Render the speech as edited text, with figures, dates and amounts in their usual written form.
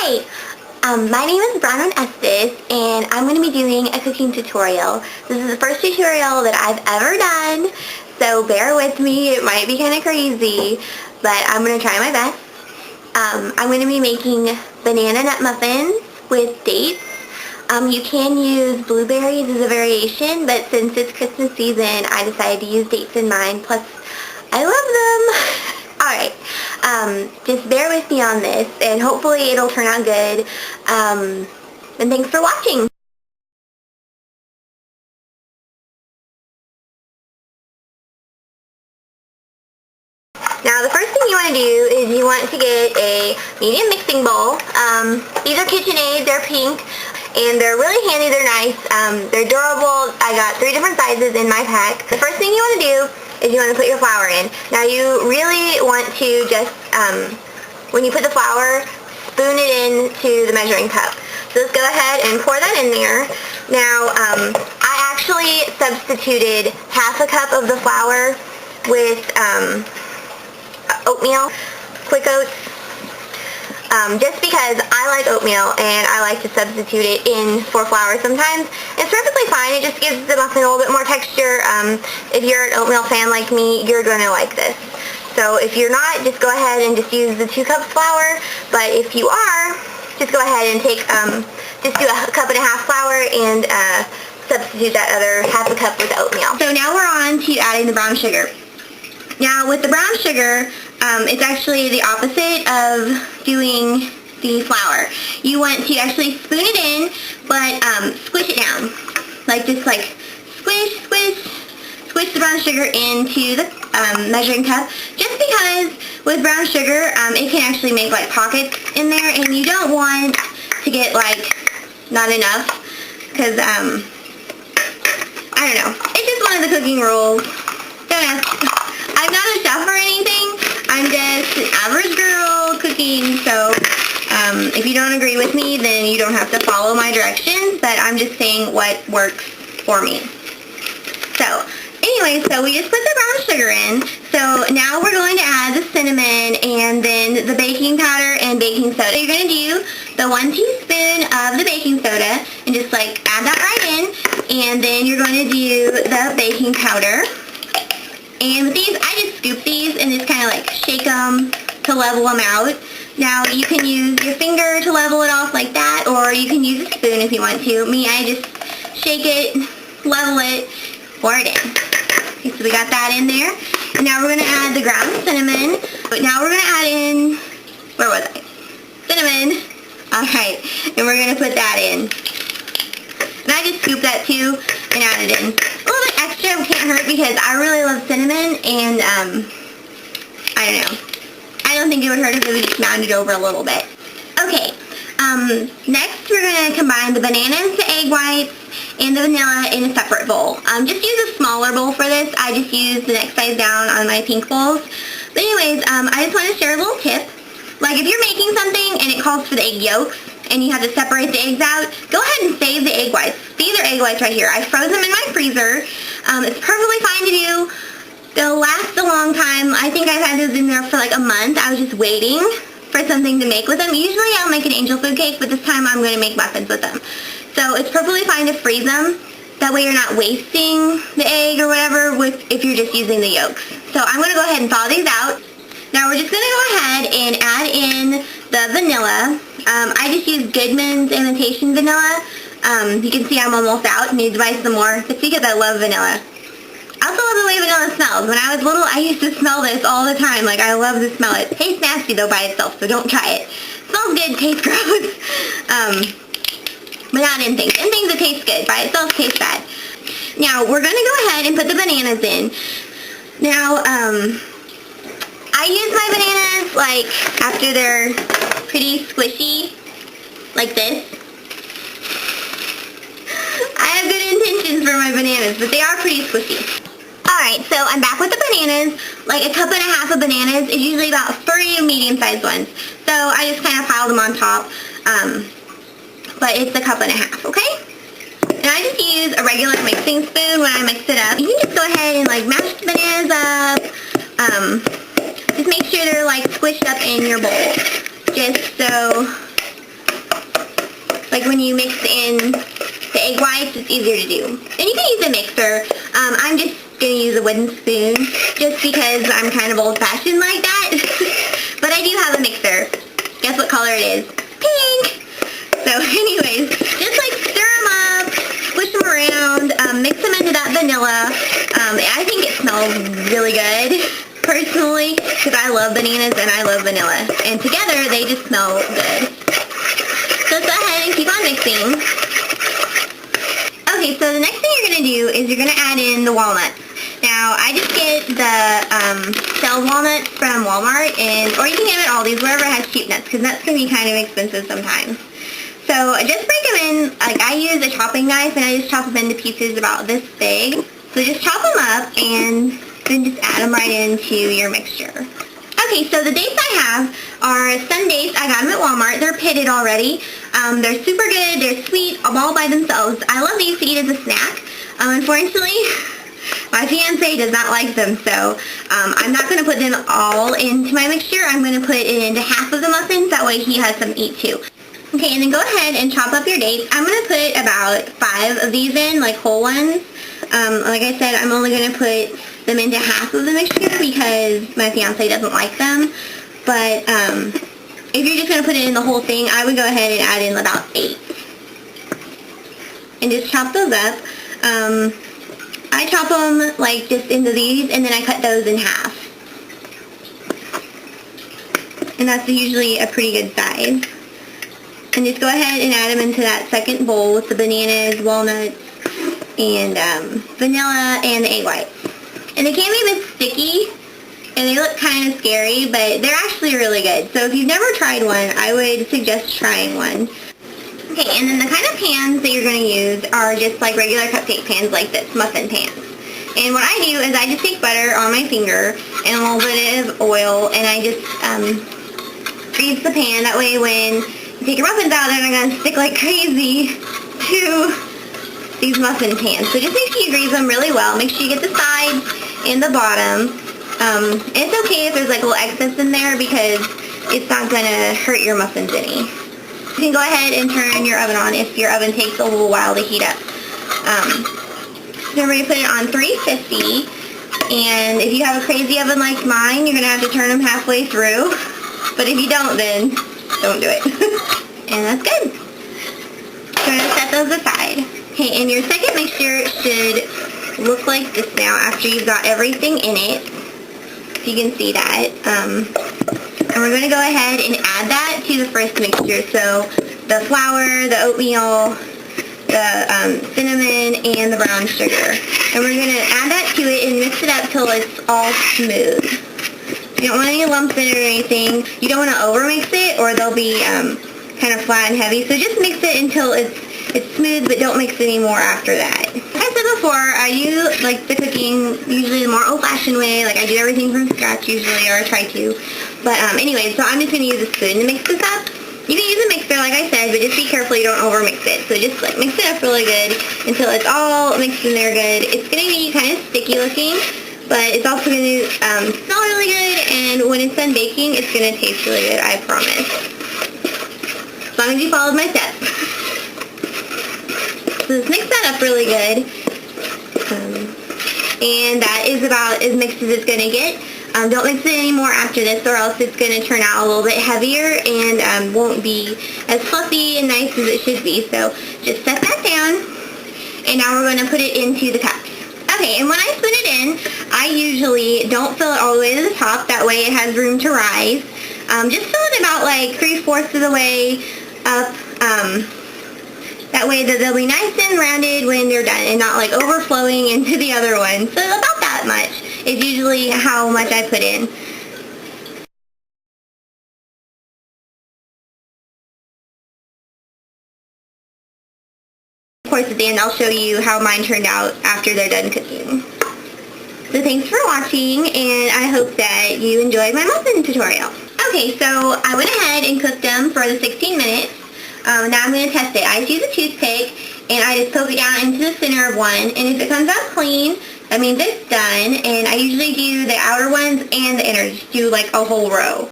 Hi, my name is Bronwyn Estes, and I'm going to be doing a cooking tutorial. This is the first tutorial that I've ever done, so bear with me. It might be kind of crazy, but I'm going to try my best. I'm going to be making banana nut muffins with dates. You can use blueberries as a variation, but since it's Christmas season, I decided to use dates in mine, plus I love them. Alright, just bear with me on this, and hopefully it'll turn out good, and thanks for watching. Now the first thing you want to do is you want to get a medium mixing bowl. These are KitchenAid, they're pink, and they're really handy, they're nice, they're durable. I got 3 different sizes in my pack. The first thing you want to do is you want to put your flour in. Now you really want to just, when you put the flour, spoon it into the measuring cup. So let's go ahead and pour that in there. Now, I actually substituted half a cup of the flour with oatmeal, quick oats, just because I like oatmeal and I like to substitute it in for flour sometimes. It's perfectly fine. It just gives the muffin a little bit more texture. If you're an oatmeal fan like me, you're going to like this. So if you're not, just go ahead and just use the 2 cups flour. But if you are, just go ahead and take, just do a cup and a half flour and substitute that other half a cup with oatmeal. So now we're on to adding the brown sugar. Now with the brown sugar, it's actually the opposite of doing the flour. You want to actually spoon it in, but squish it down. Just squish, squish, squish the brown sugar into the measuring cup. Just because with brown sugar, it can actually make pockets in there, and you don't want to get not enough, because I don't know. It's just one of the cooking rules. Don't ask. I'm not a chef or anything. I'm just an average girl cooking, so if you don't agree with me, then you don't have to follow my directions, but I'm just saying what works for me. So, anyway, so we just put the brown sugar in. So now we're going to add the cinnamon and then the baking powder and baking soda. You're going to do the 1 teaspoon of the baking soda and just add that right in, and then you're going to do the baking powder. And with these, I just scoop these and just kind of shake them to level them out. Now you can use your finger to level it off like that, or you can use a spoon if you want to. Me, I just shake it, level it, pour it in. Okay, so we got that in there. And now we're going to add the ground cinnamon. But now we're going to add in, where was I? Cinnamon. Alright, and we're going to put that in. And I just scoop that too and add it in. A little bit extra can't hurt because I really love cinnamon, and I don't know. I don't think it would hurt if it was just mounded over a little bit. Okay, next we're going to combine the bananas, the egg whites, and the vanilla in a separate bowl. Just use a smaller bowl for this. I just used the next size down on my pink bowls. But anyways, I just want to share a little tip. If you're making something and it calls for the egg yolks, and you have to separate the eggs out, go ahead and save the egg whites. These are egg whites right here. I froze them in my freezer. It's perfectly fine to do. They'll last a long time. I think I've had those in there for a month. I was just waiting for something to make with them. Usually I'll make an angel food cake, but this time I'm going to make muffins with them. So it's perfectly fine to freeze them. That way you're not wasting the egg or whatever if you're just using the yolks. So I'm going to go ahead and thaw these out. Now we're just going to go ahead and add in the vanilla. I just use Goodman's Imitation Vanilla. You can see I'm almost out. Need to buy some more. It's because I love vanilla. I also love the way vanilla smells. When I was little, I used to smell this all the time. I love to smell it. It tastes nasty though by itself, so don't try it. It smells good, tastes gross. But not in things. In things it tastes good. By itself it tastes bad. Now we're going to go ahead and put the bananas in. Now, I use my bananas after they're pretty squishy, like this. I have good intentions for my bananas, but they are pretty squishy. Alright, so I'm back with the bananas. A cup and a half of bananas is usually about 3 medium-sized ones. So I just kind of piled them on top. But it's a cup and a half, okay? And I just use a regular mixing spoon when I mix it up. You can just go ahead and mash the bananas up. Just make sure they're squished up in your bowl. Just so like when you mix in the egg whites, it's easier to do. And you can use a mixer. I'm just going to use a wooden spoon just because I'm kind of old-fashioned like that. But I do have a mixer. Guess what color it is? Pink! So anyways, just like stir them up, push them around, mix them into that vanilla. I think it smells really good, personally, because I love bananas and I love vanilla. And together, they just smell good. So let's go ahead and keep on mixing. Okay, so the next thing you're going to do is you're going to add in the walnuts. Now, I just get the shelled walnuts from Walmart, or you can get them at Aldi's, wherever has cheap nuts, because nuts can be kind of expensive sometimes. So just break them in, like I use a chopping knife, and I just chop them into pieces about this big. So just chop them up, and then just add them right into your mixture. Okay, so the dates I have are sun dates. I got them at Walmart. They're pitted already. They're super good. They're sweet, all by themselves. I love these to eat as a snack. Unfortunately, my fiance does not like them, so I'm not going to put them all into my mixture. I'm going to put it into half of the muffins. That way he has some to eat too. Okay, and then go ahead and chop up your dates. I'm going to put about 5 of these in, like whole ones. Like I said, I'm only going to put them into half of the mixture because my fiance doesn't like them. But if you're just going to put it in the whole thing, I would go ahead and add in about 8. And just chop those up. I chop them like just into these, and then I cut those in half. And that's usually a pretty good size. And just go ahead and add them into that second bowl with the bananas, walnuts, and vanilla, and the egg whites. And they can be a bit sticky, and they look kind of scary, but they're actually really good. So if you've never tried one, I would suggest trying one. Okay, and then the kind of pans that you're going to use are just like regular cupcake pans like this, muffin pans. And what I do is I just take butter on my finger and a little bit of oil, and I just grease the pan. That way when you take your muffins out, they're not going to stick like crazy to these muffin pans. So just make sure you grease them really well. Make sure you get the sides and the bottom. It's okay if there's like a little excess in there because it's not going to hurt your muffins any. You can go ahead and turn your oven on if your oven takes a little while to heat up. Remember to put it on 350, and if you have a crazy oven like mine, you're going to have to turn them halfway through. But if you don't, then don't do it. And that's good. So I'm going to set those aside. Okay, and your second mixture should look like this now after you've got everything in it. If you can see that. And we're going to go ahead and add that to the first mixture. So the flour, the oatmeal, the cinnamon, and the brown sugar. And we're going to add that to it and mix it up till it's all smooth. You don't want any lumps in it or anything. You don't want to over-mix it or they'll be kind of flat and heavy. So just mix it until it's smooth, but don't mix any more after that. Like I said before, I do like the cooking usually the more old-fashioned way. Like I do everything from scratch usually, or I try to. But anyway, so I'm just going to use a spoon to mix this up. You can use a mixer like I said, but just be careful you don't over-mix it. So just like mix it up really good until it's all mixed in there good. It's going to be kind of sticky looking, but it's also going to smell really good, and when it's done baking, it's going to taste really good, I promise. As long as you followed my steps. So just mix that up really good. And that is about as mixed as it's going to get. Don't mix it anymore after this, or else it's going to turn out a little bit heavier and won't be as fluffy and nice as it should be. So just set that down, and now we're going to put it into the cups. Okay, and when I spoon it in, I usually don't fill it all the way to the top. That way it has room to rise. Just fill it about like 3/4 of the way up. That way that they'll be nice and rounded when they're done and not like overflowing into the other one. So about that much is usually how much I put in. Of course at the end I'll show you how mine turned out after they're done cooking. So thanks for watching, and I hope that you enjoyed my muffin tutorial. Okay, so I went ahead and cooked them for the 16 minutes. Now I'm going to test it. I just use a toothpick, and I just poke it down into the center of one, and if it comes out clean, that means it's done. And I usually do the outer ones and the inner, just do like a whole row.